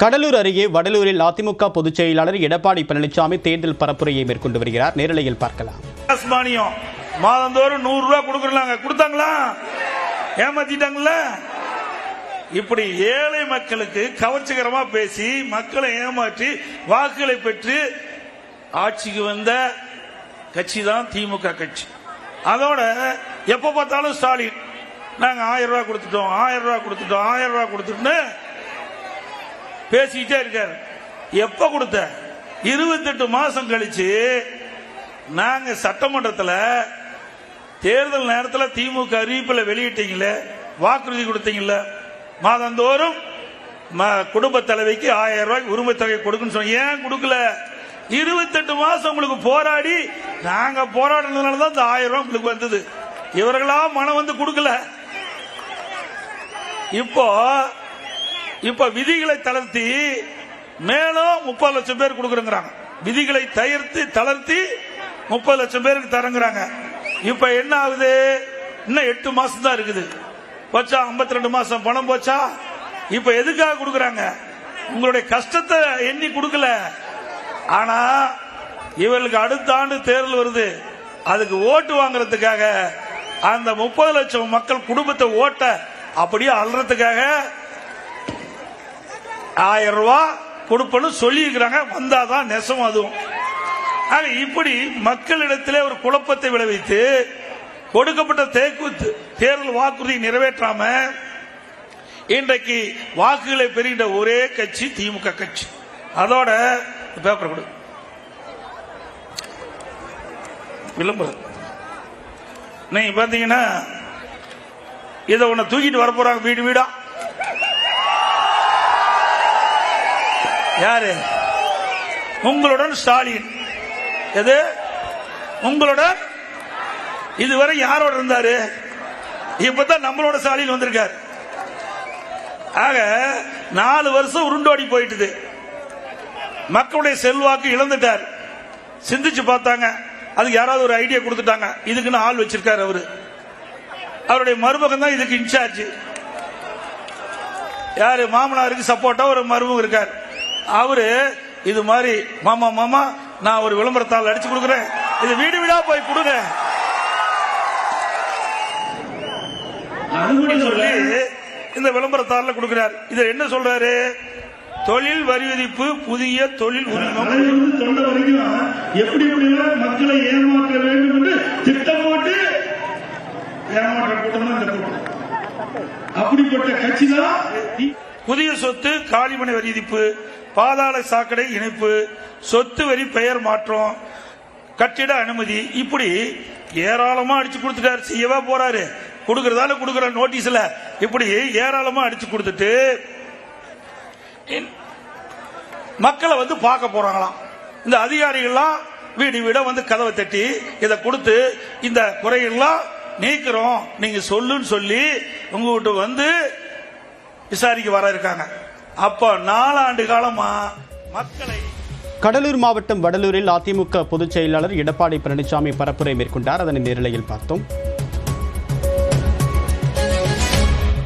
கடலூர் அருகே வடலூரில் அதிமுக பொதுச் செயலாளர் எடப்பாடி பழனிசாமி தேர்தல் பரப்புரையை மேற்கொண்டு வருகிறார். நேரலையில் பார்க்கலாம். மாதந்தோறும் 100 ரூபாய் கொடுக்கறாங்க, கொடுத்தாங்களா? ஏமாத்திட்டாங்கல்ல. இப்படி ஏழை மக்களுக்கு கவர்ச்சிகரமா பேசி மக்களை ஏமாற்றி வாக்குகளை பெற்று ஆட்சிக்கு வந்த கட்சி தான் திமுக கட்சி. அதோட எப்ப பார்த்தாலும் ஸ்டாலின் நாங்க 1000 ரூபாய் கொடுத்துட்டோம், 1000 ரூபாய் கொடுத்துட்டோம், 1000 ரூபாய் கொடுத்துட்டு பேசிக்கிட்டே இருக்காரு. எப்ப கொடுத்த? 28 மாசம் கழிச்சு நாங்க சட்டமன்றத்தில் தேர்தல் நேரத்தில் திமுக அறிவிப்பில் வெளியிட்டீங்களே, வாக்குறுதி கொடுத்தீங்கல்ல, மாதந்தோறும் குடும்ப தலைவிக்கு 1000 ரூபாய் உரிமை தொகை கொடுக்குன்னு சொன்ன. ஏன் கொடுக்கல? 28 மாசம் உங்களுக்கு போராடி நாங்க போராடுறதுனால தான் இந்த 1000 ரூபாய் உங்களுக்கு வந்தது. இவர்களா மனம் வந்து கொடுக்கல. இப்ப விதிகளை தளர்த்தி மேலும் 30 லட்சம் பேர் கொடுக்கறாங்க. விதிகளை தளர்த்தி 30 லட்சம் பேருக்கு தரங்கிறாங்க. இப்ப என்ன ஆகுது? இன்னும் 8 மாசம் தான் இருக்குது. போச்சா? 52 மாசம் பணம் போச்சா? இப்ப எதுக்காக கொடுக்கறாங்க? உங்களுடைய கஷ்டத்தை எண்ணி கொடுக்கல. ஆனா இவர்களுக்கு அடுத்த ஆண்டு தேர்தல் வருது, அதுக்கு ஓட்டு வாங்குறதுக்காக அந்த 30 லட்சம் மக்கள் குடும்பத்தை ஓட்ட அப்படியே அல்றதுக்காக 1000 ரூபாய் கொடுப்பன்னு சொல்லி இருக்கிறாங்க. வந்தாதான் நெசம். அதுவும் இப்படி மக்களிடத்திலே ஒரு குழப்பத்தை விளைவித்து கொடுக்கப்பட்ட தேர்தல் வாக்குறுதி நிறைவேற்றாம இன்றைக்கு வாக்குகளை பெறுகின்ற ஒரே கட்சி திமுக கட்சி. அதோட பேப்பர் கொடு, விளம்பரம். நீங்க பாத்தீங்கன்னா இதை உன்னை தூக்கிட்டு வர போறாங்க வீடு வீடா. யாரு? உங்களுடன் ஸ்டாலின். எது உங்களுடன்? இதுவரை யாரோட இருந்தாரு? இப்பதான் நம்மளோட ஸ்டாலின் வந்திருக்காரு. ஆக 4 வருஷம் உருண்டோடி போயிட்டு மக்களுடைய செல்வாக்கு இழந்துட்டார். சிந்திச்சு பார்த்தாங்க, அதுக்கு யாராவது ஒரு ஐடியா கொடுத்துட்டாங்க. இதுக்குன்னு ஆள் வச்சிருக்காரு அவரு. அவருடைய மருமகன் தான் இதுக்கு இன்சார்ஜ். யாரு? மாமனாருக்கு சப்போர்ட்டா ஒரு மருமகன் இருக்கார். அவரு இது மாதிரி மாமா நான் ஒரு விளம்பரத்தாள் அடிச்சு கொடுக்குறேன், இது வீடு வீடா போய் கொடுங்க சொல்லி இந்த விளம்பரத்தாள கொடுக்கிறார். இது என்ன சொல்றாரு? தொழில் வரி விதிப்பு, புதிய தொழில் உரிமம் சொன்ன வரைக்கும் எப்படி மக்களை ஏமாற்ற வேண்டும் என்று திட்டம் போட்டு ஏமாற்ற கூட்டம். அப்படிப்பட்ட கட்சி தான். புதிய சொத்து காலிமனை வரி விதிப்பு, பாதாள சாக்கடை இணைப்பு, சொத்து வரி பெயர் மாற்றம், கட்டிட அனுமதி, இப்படி ஏராளமா அடிச்சு கொடுத்துட்டாரு. செய்யவா போறாரு? கொடுக்கறதால கொடுக்கற நோட்டீஸ்ல இப்படி ஏராளமா அடிச்சு கொடுத்துட்டு மக்களை வந்து பார்க்க போறாங்களாம். இந்த அதிகாரிகள்லாம் வீடு வீட வந்து கதவை தட்டி இதை கொடுத்து இந்த குறைகள்லாம் நீக்கிறோம் நீங்க சொல்லுன்னு சொல்லி உங்ககிட்ட வந்து விசாரிக்க வர இருக்காங்க. அப்ப 4 ஆண்டு காலமா மக்களை. கடலூர் மாவட்டம் வடலூரில் அதிமுக பொதுச் செயலாளர் எடப்பாடி பழனிசாமி பரப்புரை மேற்கொண்டார். அதனை நேரலையில் பார்த்தோம்.